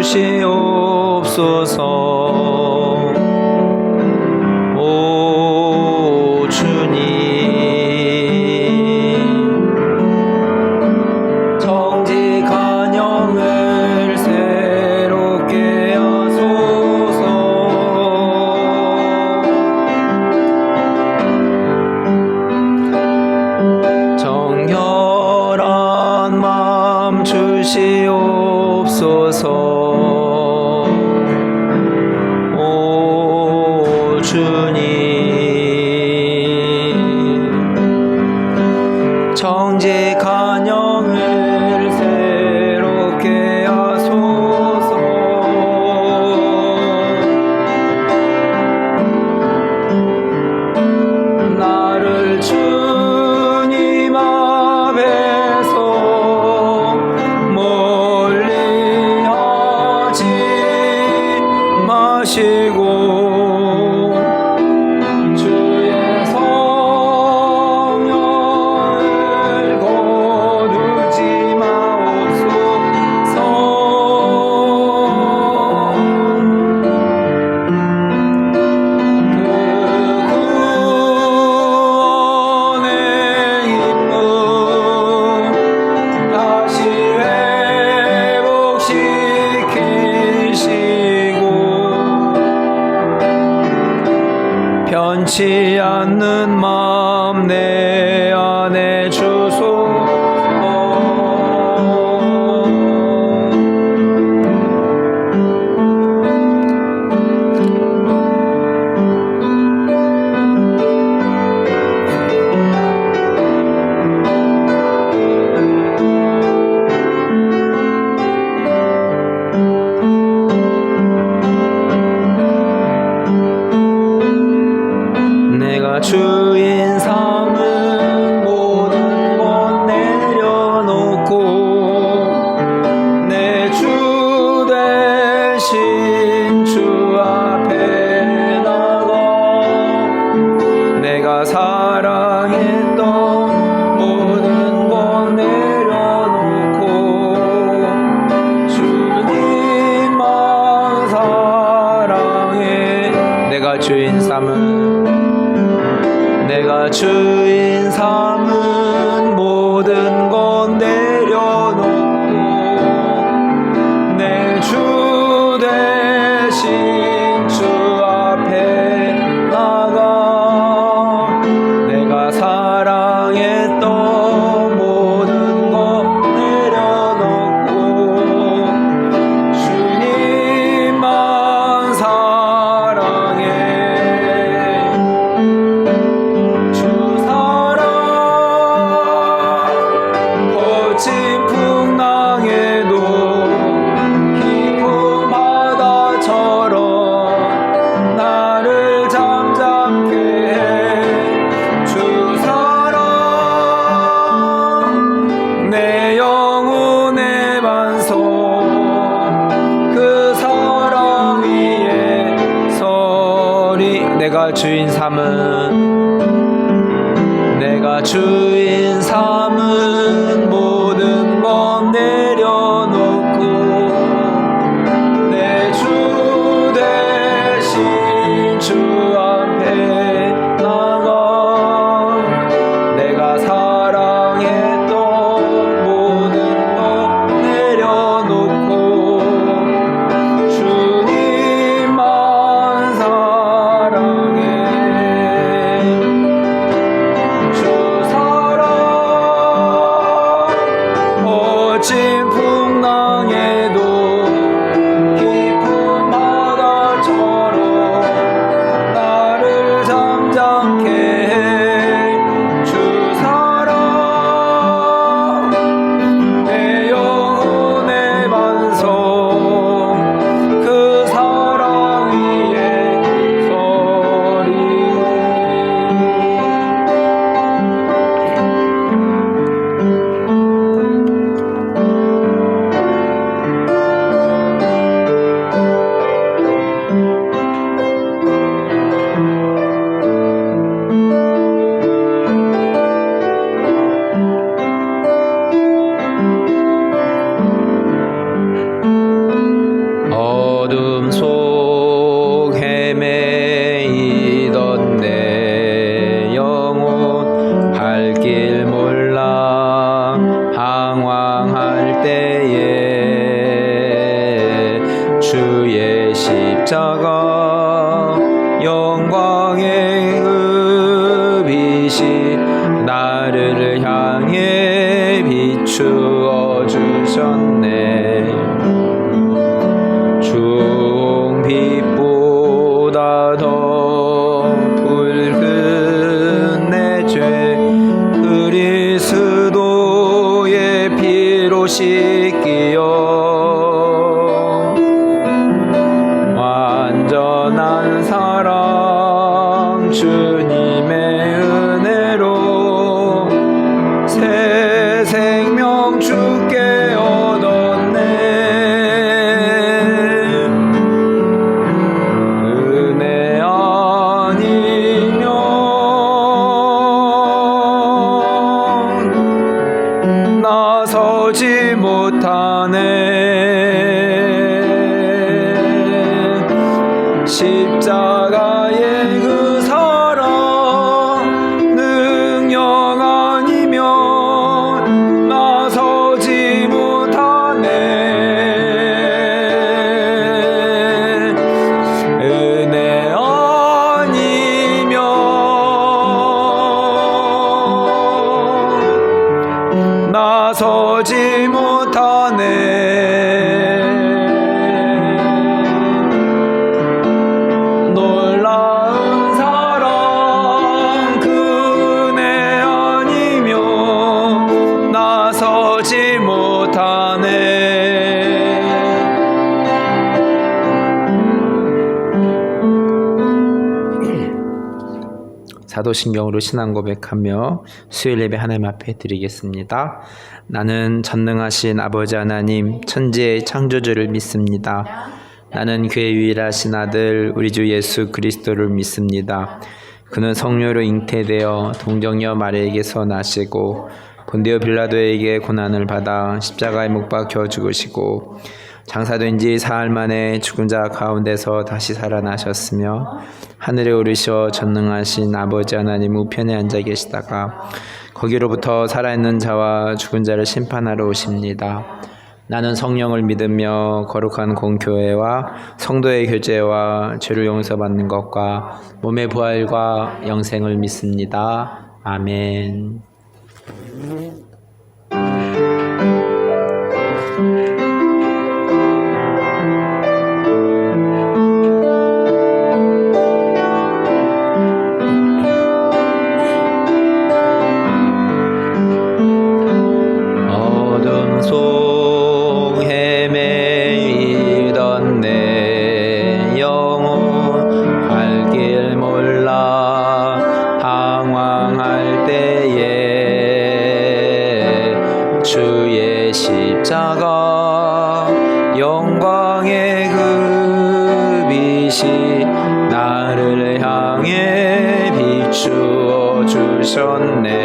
주시옵소서. 오 주님, 정직한 영을 새롭게 하소서. 정결한 마음 주시옵소서. 오 주님, 정직한 영을 새롭게 하소서. 나를 주님 앞에서 멀리 하지 마시고 주의 성령을 거두지 마옵소서. 그 구원의 임무 다시 회복시키시고 변치 않는 마음 내 안에 주소서. 내가 주인 삼은 모든 것 내려놓고 내 주 대신 주 앞에 나가 내가 사랑했던 모든 것 내려놓고 주님만 사랑해. 내가 주인 삼은 모든 것 내려놓고 내 주 대신 주 앞에 나가 내가 사랑했던 모든 것 내려놓고 주님만 사랑해. 거친 풍랑에도 깊은 바다처럼 나를 잠잠케 해. 주 사랑 내 영혼의 반석 그 사랑 위에 서리. 내가 주인 삼은 모든 것 내려놓고 내 주 대신 주 앞에 나가 내가 사랑했던 모든 것 내려놓고 주님만 사랑해. 거친 풍랑에도 깊은 바다처럼 십자가 영광의 그 빛이 나를 향해 비추어 주셨네. 중빛보다 더 붉은 내 죄 그리스도의 피로 씻기어 완전한 사랑 주님의 은혜로 새 생명 주께 얻었네. 은혜 아니면 나서지 못하네. 십자가의 그 사랑 능력 아니면 나서지 못하네. 은혜 아니면 나서지 못하네. 놀라운 사랑 그네 아니면 나서지 못하네. 사도신경으로 신앙 고백하며 수요일 예배 하나님 앞에 드리겠습니다. 나는 전능하신 아버지 하나님 천지의 창조주를 믿습니다. 나는 그의 유일하신 아들 우리 주 예수 그리스도를 믿습니다. 그는 성령으로 잉태되어 동정녀 마리아에게서 나시고 본디오 빌라도에게 고난을 받아 십자가에 못 박혀 죽으시고 장사된 지 사흘 만에 죽은 자 가운데서 다시 살아나셨으며 하늘에 오르셔 전능하신 아버지 하나님 우편에 앉아 계시다가 거기로부터 살아있는 자와 죽은 자를 심판하러 오십니다. 나는 성령을 믿으며 거룩한 공교회와 성도의 교제와 죄를 용서받는 것과 몸의 부활과 영생을 믿습니다. 아멘. 어둠 속 헤매이던 내 영혼 갈 길 몰라 방황할 때에 주의 십자가 영광의 그 빛이 나를 향해 비추어 주셨네.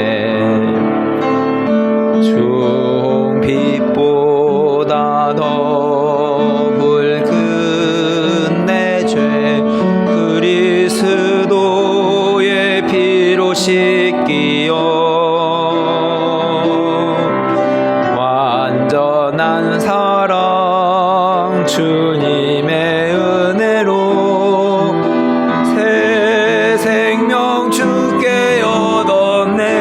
빛보다 더 붉은 내 죄 그리스도의 피로 씻기어 완전한 사랑 주님의 은혜로 새 생명 주께 얻었네.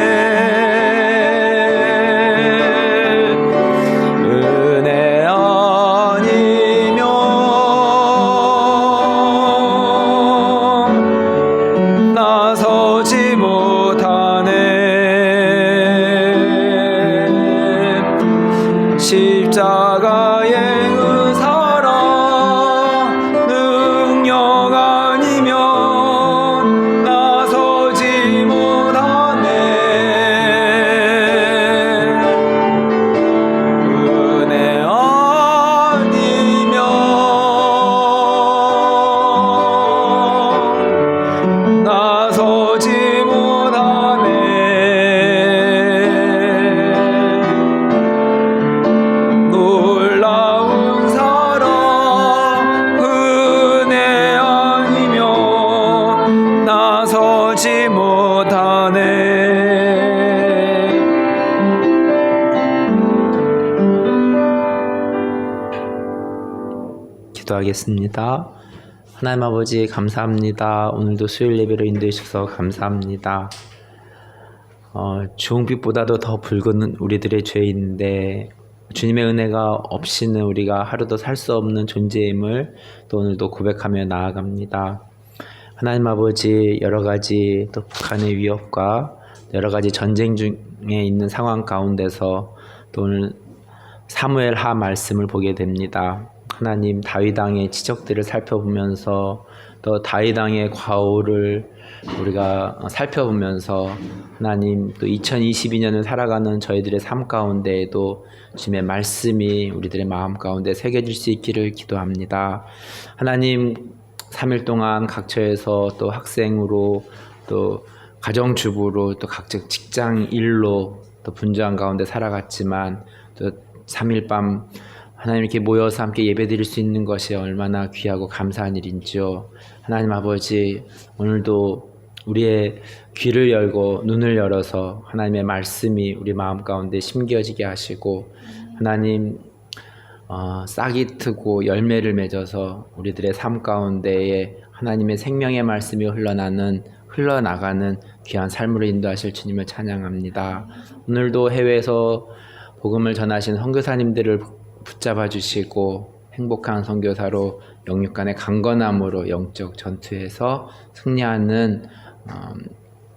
나서지 못하네. 십자가의 그 사랑 능력 아니면 나서지 못하네. 은혜 아니면 나서지 못하네. 놀라운 사랑 은혜 아니면 나서지 못하네. 기도하겠습니다. 하나님 아버지 감사합니다. 오늘도 수요일 예배로 인도해 주셔서 감사합니다. 주홍빛보다도 더 붉은 우리들의 죄인데 주님의 은혜가 없이는 우리가 하루도 살 수 없는 존재임을 또 오늘도 고백하며 나아갑니다. 하나님 아버지, 여러 가지 또 북한의 위협과 여러 가지 전쟁 중에 있는 상황 가운데서 또 오늘 사무엘하 말씀을 보게 됩니다. 하나님, 다윗 왕의 지적들을 살펴보면서 또 다윗 왕의 과오를 우리가 살펴보면서 하나님, 또 2022년을 살아가는 저희들의 삶 가운데에도 주님의 말씀이 우리들의 마음 가운데 새겨질 수 있기를 기도합니다. 하나님, 3일 동안 각처에서 또 학생으로 또 가정주부로 또 각종 직장 일로 또 분주한 가운데 살아갔지만 또 3일 밤 하나님 이렇게 모여서 함께 예배드릴 수 있는 것이 얼마나 귀하고 감사한 일인지요. 하나님 아버지, 오늘도 우리의 귀를 열고 눈을 열어서 하나님의 말씀이 우리 마음 가운데 심겨지게 하시고 하나님 싹이 트고 열매를 맺어서 우리들의 삶 가운데에 하나님의 생명의 말씀이 흘러나가는 귀한 삶으로 인도하실 주님을 찬양합니다. 오늘도 해외에서 복음을 전하신 선교사님들을 붙잡아 주시고 행복한 선교사로 영육간의 강건함으로 영적 전투에서 승리하는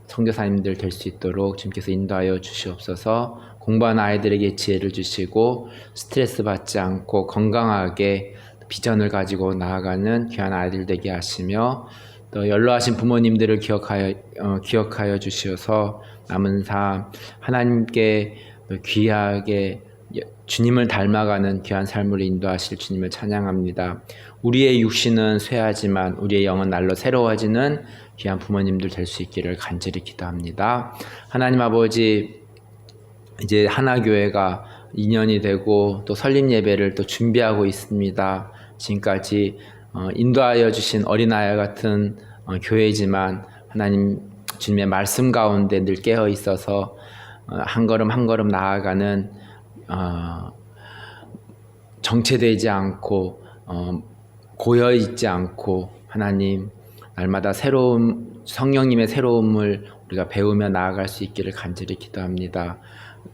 선교사님들 될 수 있도록 주님께서 인도하여 주시옵소서. 공부하는 아이들에게 지혜를 주시고 스트레스 받지 않고 건강하게 비전을 가지고 나아가는 귀한 아이들 되게 하시며 또 연로하신 부모님들을 기억하여 주시어서 남은 삶 하나님께 귀하게 주님을 닮아가는 귀한 삶으로 인도하실 주님을 찬양합니다. 우리의 육신은 쇠하지만 우리의 영은 날로 새로워지는 귀한 부모님들 될 수 있기를 간절히 기도합니다. 하나님 아버지, 이제 하나교회가 2년이 되고 또 설립 예배를 또 준비하고 있습니다. 지금까지 인도하여 주신 어린아이 같은 교회지만 하나님 주님의 말씀 가운데 늘 깨어 있어서 한 걸음 한 걸음 나아가는 정체되지 않고 고여있지 않고 하나님 날마다 성령님의 새로움을 우리가 배우며 나아갈 수 있기를 간절히 기도합니다.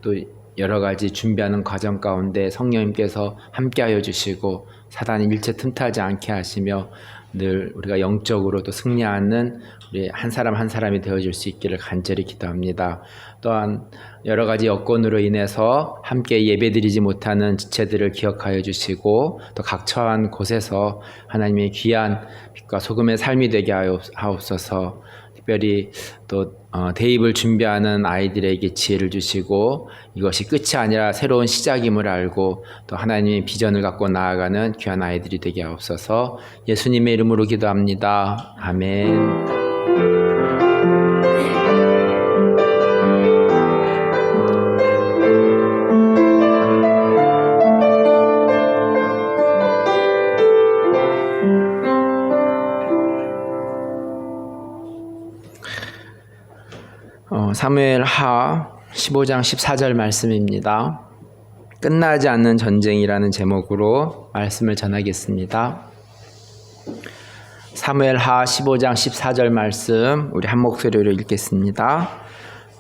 또 여러 가지 준비하는 과정 가운데 성령님께서 함께하여 주시고 사단이 일체 틈타지 않게 하시며 늘 우리가 영적으로 또 승리하는 우리 한 사람 한 사람이 되어줄 수 있기를 간절히 기도합니다. 또한 여러 가지 여건으로 인해서 함께 예배드리지 못하는 지체들을 기억하여 주시고 또 각 처한 곳에서 하나님의 귀한 빛과 소금의 삶이 되게 하옵소서. 특별히 또 대입을 준비하는 아이들에게 지혜를 주시고 이것이 끝이 아니라 새로운 시작임을 알고 또 하나님의 비전을 갖고 나아가는 귀한 아이들이 되게 하옵소서. 예수님의 이름으로 기도합니다. 아멘. 사무엘하 15장 14절 말씀입니다. 끝나지 않는 전쟁이라는 제목으로 말씀을 전하겠습니다. 사무엘하 15장 14절 말씀 우리 한 목소리로 읽겠습니다.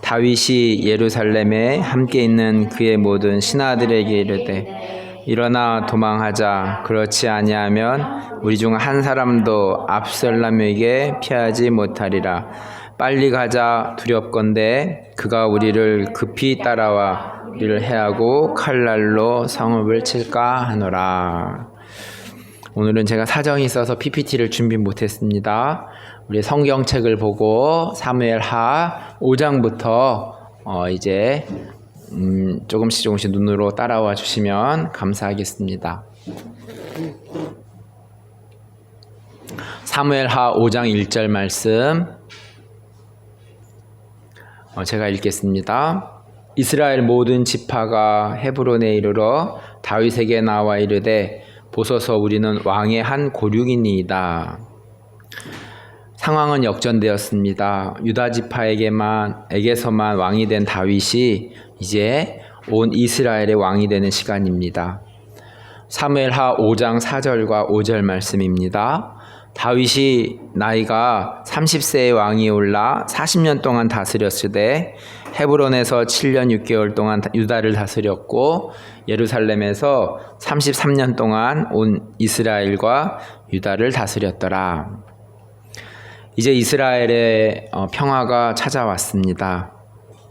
다윗이 예루살렘에 함께 있는 그의 모든 신하들에게 이르되 일어나 도망하자. 그렇지 아니하면 우리 중 한 사람도 압살롬에게 피하지 못하리라. 빨리 가자. 두렵건대 그가 우리를 급히 따라와 우리를 해하고 칼날로 성읍을 칠까 하노라. 오늘은 제가 사정이 있어서 PPT를 준비 못했습니다. 우리 성경책을 보고 사무엘하 5장부터 이제 조금씩 눈으로 따라와 주시면 감사하겠습니다. 사무엘하 5장 1절 말씀 제가 읽겠습니다. 이스라엘 모든 지파가 헤브론에 이르러 다윗에게 나와 이르되 보소서 우리는 왕의 한 고륙이니이다. 상황은 역전되었습니다. 유다 지파에게서만 왕이 된 다윗이 이제 온 이스라엘의 왕이 되는 시간입니다. 사무엘하 5장 4절과 5절 말씀입니다. 다윗이 나이가 30세의 왕이 올라 40년 동안 다스렸으되 헤브론에서 7년 6개월 동안 유다를 다스렸고 예루살렘에서 33년 동안 온 이스라엘과 유다를 다스렸더라. 이제 이스라엘의 평화가 찾아왔습니다.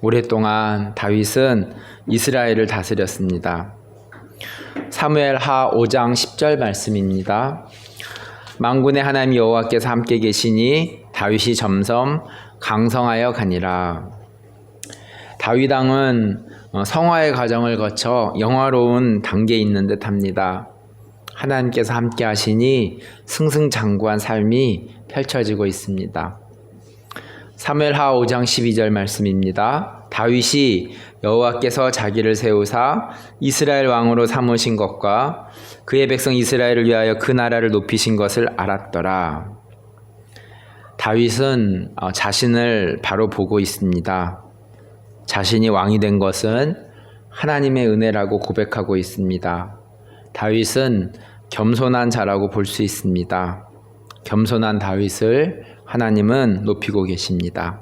오랫동안 다윗은 이스라엘을 다스렸습니다. 사무엘하 5장 10절 말씀입니다. 만군의 하나님 여호와께서 함께 계시니 다윗이 점점 강성하여 가니라. 다윗 왕은 성화의 과정을 거쳐 영화로운 단계에 있는 듯합니다. 하나님께서 함께 하시니 승승장구한 삶이 펼쳐지고 있습니다. 사무엘하 5장 12절 말씀입니다. 다윗이 여호와께서 자기를 세우사 이스라엘 왕으로 삼으신 것과 그의 백성 이스라엘을 위하여 그 나라를 높이신 것을 알았더라. 다윗은 자신을 바로 보고 있습니다. 자신이 왕이 된 것은 하나님의 은혜라고 고백하고 있습니다. 다윗은 겸손한 자라고 볼 수 있습니다. 겸손한 다윗을 하나님은 높이고 계십니다.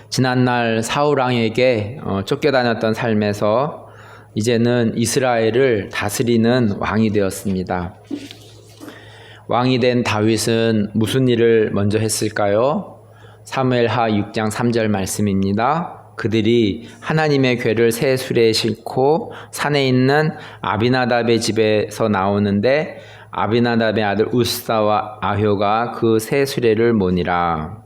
지난날 사울 왕에게 쫓겨다녔던 삶에서 이제는 이스라엘을 다스리는 왕이 되었습니다. 왕이 된 다윗은 무슨 일을 먼저 했을까요? 사무엘하 6장 3절 말씀입니다. 그들이 하나님의 궤를 새 수레에 싣고 산에 있는 아비나답의 집에서 나오는데 아비나답의 아들 우스사와 아효가 그 새 수레를 모니라.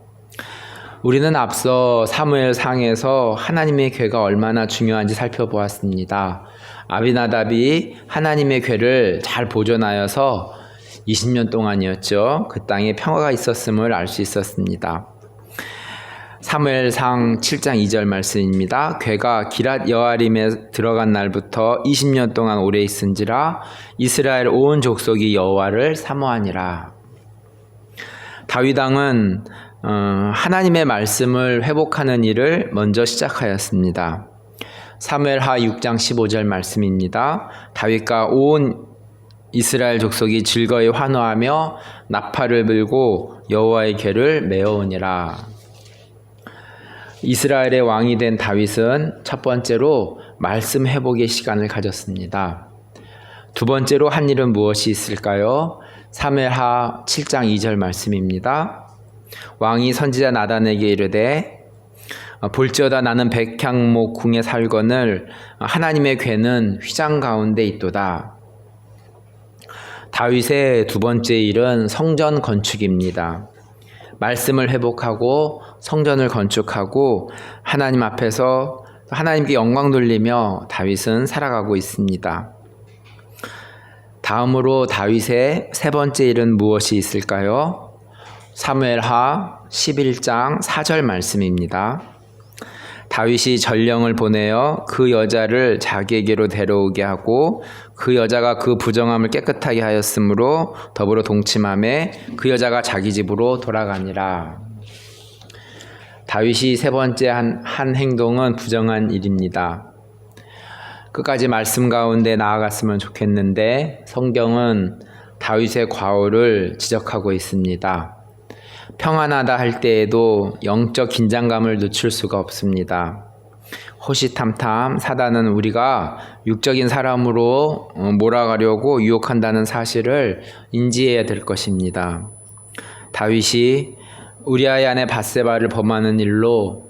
우리는 앞서 사무엘상에서 하나님의 궤가 얼마나 중요한지 살펴보았습니다. 아비나답이 하나님의 궤를 잘 보존하여서 20년 동안이었죠. 그 땅에 평화가 있었음을 알 수 있었습니다. 사무엘상 7장 2절 말씀입니다. 궤가 기랏 여아림에 들어간 날부터 20년 동안 오래 있은지라 이스라엘 온 족속이 여호와를 사모하니라. 다윗 왕은 하나님의 말씀을 회복하는 일을 먼저 시작하였습니다. 사무엘하 6장 15절 말씀입니다. 다윗과 온 이스라엘 족속이 즐거이 환호하며 나팔을 불고 여호와의 궤를 메어오니라. 이스라엘의 왕이 된 다윗은 첫 번째로 말씀 회복의 시간을 가졌습니다. 두 번째로 한 일은 무엇이 있을까요? 사무엘하 7장 2절 말씀입니다. 왕이 선지자 나단에게 이르되 볼지어다 나는 백향목 궁에 살거늘 하나님의 궤는 휘장 가운데 있도다. 다윗의 두 번째 일은 성전 건축입니다. 말씀을 회복하고 성전을 건축하고 하나님 앞에서 하나님께 영광 돌리며 다윗은 살아가고 있습니다. 다음으로 다윗의 세 번째 일은 무엇이 있을까요? 사무엘하 11장 4절 말씀입니다. 다윗이 전령을 보내어 그 여자를 자기에게로 데려오게 하고 그 여자가 그 부정함을 깨끗하게 하였으므로 더불어 동침하매 그 여자가 자기 집으로 돌아가니라. 다윗이 세 번째 한 행동은 부정한 일입니다. 끝까지 말씀 가운데 나아갔으면 좋겠는데 성경은 다윗의 과오를 지적하고 있습니다. 평안하다 할 때에도 영적 긴장감을 늦출 수가 없습니다. 호시탐탐 사단은 우리가 육적인 사람으로 몰아가려고 유혹한다는 사실을 인지해야 될 것입니다. 다윗이 우리아의 아내 밧세바를 범하는 일로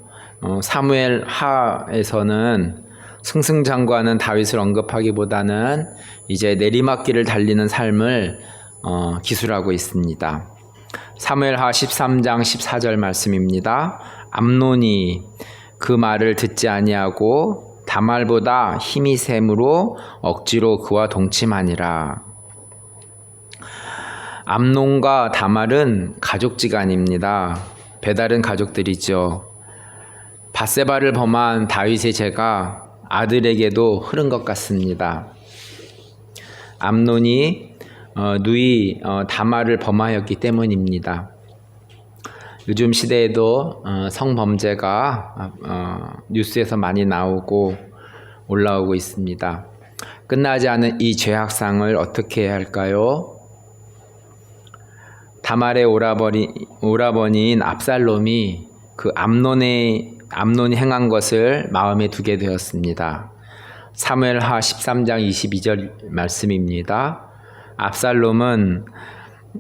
사무엘 하에서는 승승장구하는 다윗을 언급하기보다는 이제 내리막길을 달리는 삶을 기술하고 있습니다. 사무엘하 13장 14절 말씀입니다. 암논이 그 말을 듣지 아니하고 다말보다 힘이 셈으로 억지로 그와 동침하니라. 암논과 다말은 가족지간입니다. 배다른 가족들이죠. 밧세바를 범한 다윗의 죄가 아들에게도 흐른 것 같습니다. 암논이 누이 다말을 범하였기 때문입니다. 요즘 시대에도 성범죄가 뉴스에서 많이 나오고 올라오고 있습니다. 끝나지 않은 이 죄악상을 어떻게 해야 할까요? 다말의 오라버니인 압살롬이 그 암논이 행한 것을 마음에 두게 되었습니다. 사무엘하 13장 22절 말씀입니다. 압살롬은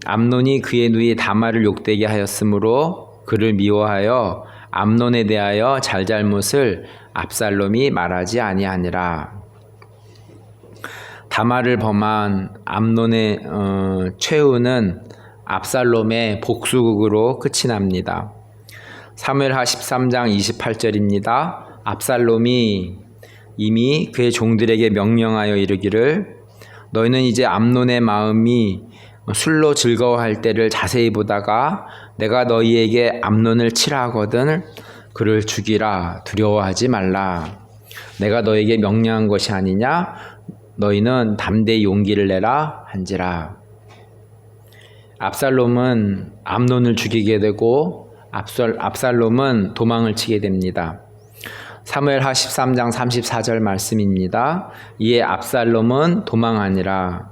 암논이 그의 누이 다말을 욕되게 하였으므로 그를 미워하여 암논에 대하여 잘잘못을 압살롬이 말하지 아니하니라. 다말을 범한 암논의 최후는 압살롬의 복수극으로 끝이 납니다. 사무엘하 13장 28절입니다. 압살롬이 이미 그의 종들에게 명령하여 이르기를 너희는 이제 암논의 마음이 술로 즐거워할 때를 자세히 보다가 내가 너희에게 암논을 치라 하거든 그를 죽이라. 두려워하지 말라. 내가 너에게 명령한 것이 아니냐. 너희는 담대히 용기를 내라 한지라. 압살롬은 암논을 죽이게 되고 압살롬은 도망을 치게 됩니다. 사무엘하 13장 34절 말씀입니다. 이에 압살롬은 도망하니라.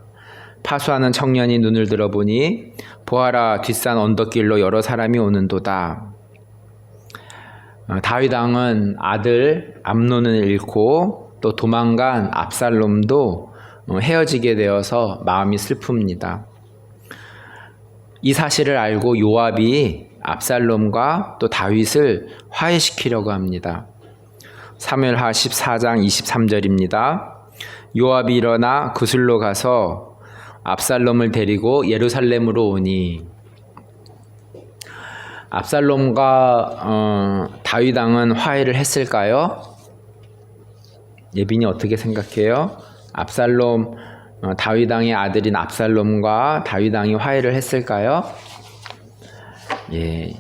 파수하는 청년이 눈을 들어보니 보아라 뒷산 언덕길로 여러 사람이 오는도다. 다윗 왕은 아들 암논을 잃고 또 도망간 압살롬도 헤어지게 되어서 마음이 슬픕니다. 이 사실을 알고 요압이 압살롬과 또 다윗을 화해시키려고 합니다. 사무엘하 14장 23절입니다. 요압이 일어나 구슬로 가서 압살롬을 데리고 예루살렘으로 오니 압살롬과 다윗 왕은 화해를 했을까요? 예빈이 어떻게 생각해요? 압살롬 다윗 왕의 아들인 압살롬과 다윗 왕이 화해를 했을까요? 예,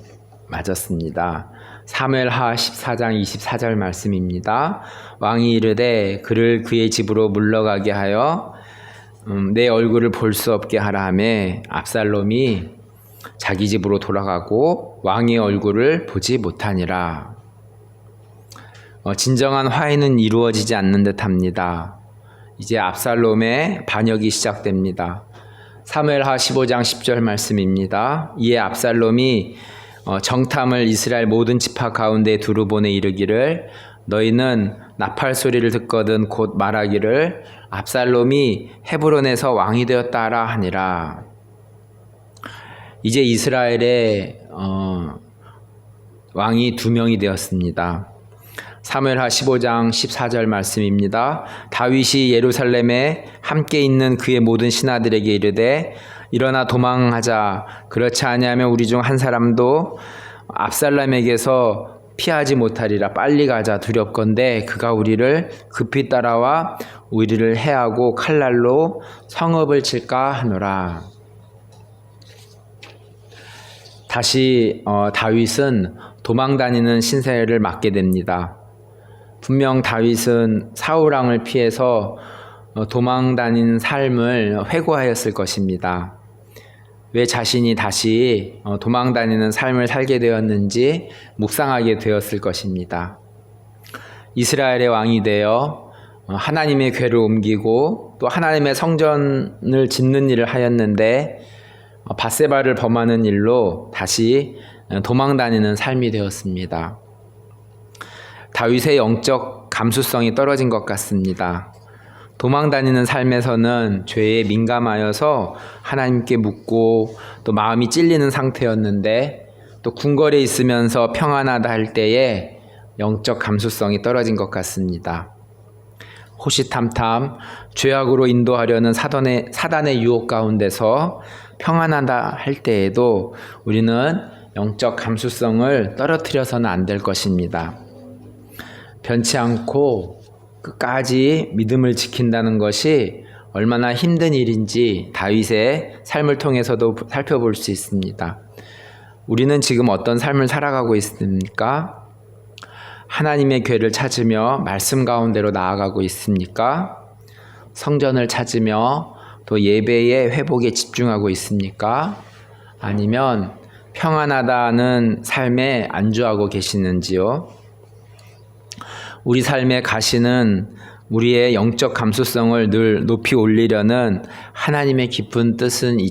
맞았습니다. 사무엘하 14장 24절 말씀입니다. 왕이 이르되 그를 그의 집으로 물러가게 하여 내 얼굴을 볼 수 없게 하라 하매 압살롬이 자기 집으로 돌아가고 왕의 얼굴을 보지 못하니라. 진정한 화해는 이루어지지 않는 듯합니다. 이제 압살롬의 반역이 시작됩니다. 사무엘하 15장 10절 말씀입니다. 이에 압살롬이 정탐을 이스라엘 모든 지파 가운데 두루 보내 이르기를 너희는 나팔 소리를 듣거든 곧 말하기를 압살롬이 헤브론에서 왕이 되었다 하라 하니라. 이제 이스라엘의 왕이 2명이 되었습니다. 사무엘하 15장 14절 말씀입니다. 다윗이 예루살렘에 함께 있는 그의 모든 신하들에게 이르되 일어나 도망하자. 그렇지 아니하면 우리 중 한 사람도 압살롬에게서 피하지 못하리라. 빨리 가자. 두렵건대 그가 우리를 급히 따라와 우리를 해하고 칼날로 성읍을 칠까 하노라. 다시 다윗은 도망다니는 신세를 맞게 됩니다. 분명 다윗은 사울 왕을 피해서 도망다니는 삶을 회고하였을 것입니다. 왜 자신이 다시 도망다니는 삶을 살게 되었는지 묵상하게 되었을 것입니다. 이스라엘의 왕이 되어 하나님의 궤를 옮기고 또 하나님의 성전을 짓는 일을 하였는데 밧세바를 범하는 일로 다시 도망다니는 삶이 되었습니다. 다윗의 영적 감수성이 떨어진 것 같습니다. 도망다니는 삶에서는 죄에 민감하여서 하나님께 묻고 또 마음이 찔리는 상태였는데 또 궁궐에 있으면서 평안하다 할 때에 영적 감수성이 떨어진 것 같습니다. 호시탐탐 죄악으로 인도하려는 사단의 유혹 가운데서 평안하다 할 때에도 우리는 영적 감수성을 떨어뜨려서는 안 될 것입니다. 변치 않고 끝까지 믿음을 지킨다는 것이 얼마나 힘든 일인지 다윗의 삶을 통해서도 살펴볼 수 있습니다. 우리는 지금 어떤 삶을 살아가고 있습니까? 하나님의 궤를 찾으며 말씀 가운데로 나아가고 있습니까? 성전을 찾으며 또 예배의 회복에 집중하고 있습니까? 아니면 평안하다는 삶에 안주하고 계시는지요? 우리 삶의 가시는 우리의 영적 감수성을 늘 높이 올리려는 하나님의 깊은 뜻은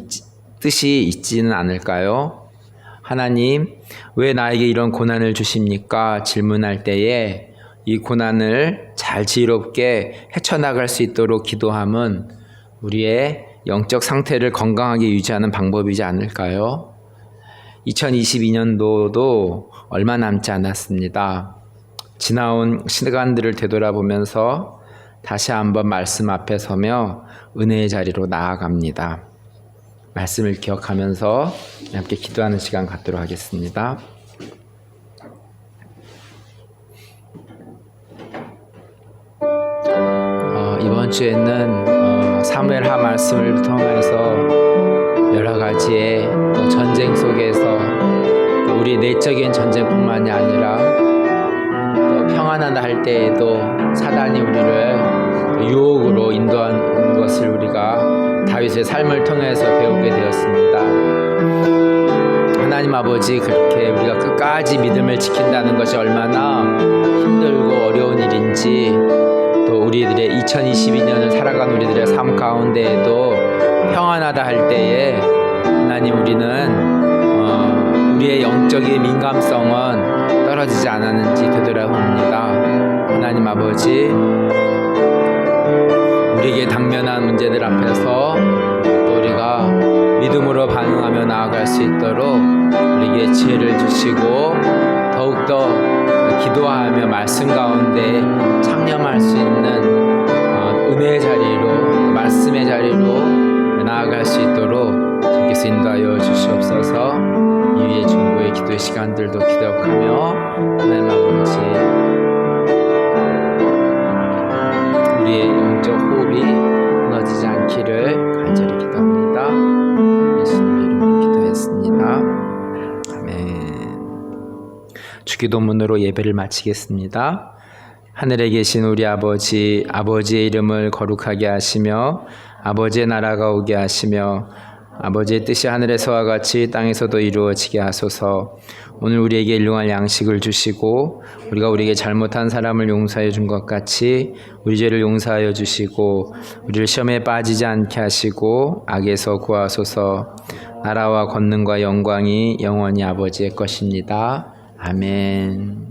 뜻이 있지는 않을까요? 하나님, 왜 나에게 이런 고난을 주십니까? 질문할 때에 이 고난을 잘 지혜롭게 헤쳐나갈 수 있도록 기도함은 우리의 영적 상태를 건강하게 유지하는 방법이지 않을까요? 2022년도도 얼마 남지 않았습니다. 지나온 시간들을 되돌아보면서 다시 한번 말씀 앞에 서며 은혜의 자리로 나아갑니다. 말씀을 기억하면서 함께 기도하는 시간 갖도록 하겠습니다. 이번 주에는 사무엘하 말씀을 통해서 여러 가지의 또 전쟁 속에서 또 우리 내적인 전쟁뿐만이 아니라 또 평안하다 할 때에도 사단이 우리를 유혹으로 인도한 것을 우리가 다윗의 삶을 통해서 배우게 되었습니다. 하나님 아버지, 그렇게 우리가 끝까지 믿음을 지킨다는 것이 얼마나 힘들고 어려운 일인지, 또 우리들의 2022년을 살아간 우리들의 삶 가운데에도 평안하다 할 때에 하나님, 우리는 우리의 영적인 민감성은 떨어지지 않았는지 되돌아봅니다. 하나님 아버지, 우리에게 당면한 문제들 앞에서 또 우리가 믿음으로 반응하며 나아갈 수 있도록 우리에게 지혜를 주시고 더욱더 기도하며 말씀 가운데 창념할 수 있는 은혜의 자리로, 말씀의 자리로 나아갈 수 있도록 주께서 인도하여 주시옵소서. 이후의 중보의 기도의 시간들도 기도하며 하나님 아버지, 우리의 영적 호흡이 끊어지지 않기를 간절히 기도합니다. 예수님의 이름으로 기도했습니다. 아멘. 주기도문으로 예배를 마치겠습니다. 하늘에 계신 우리 아버지, 아버지의 이름을 거룩하게 하시며 아버지의 나라가 오게 하시며 아버지의 뜻이 하늘에서와 같이 땅에서도 이루어지게 하소서. 오늘 우리에게 일용할 양식을 주시고 우리가 우리에게 잘못한 사람을 용서해 준 것 같이 우리 죄를 용서하여 주시고 우리를 시험에 빠지지 않게 하시고 악에서 구하소서. 나라와 권능과 영광이 영원히 아버지의 것입니다. 아멘.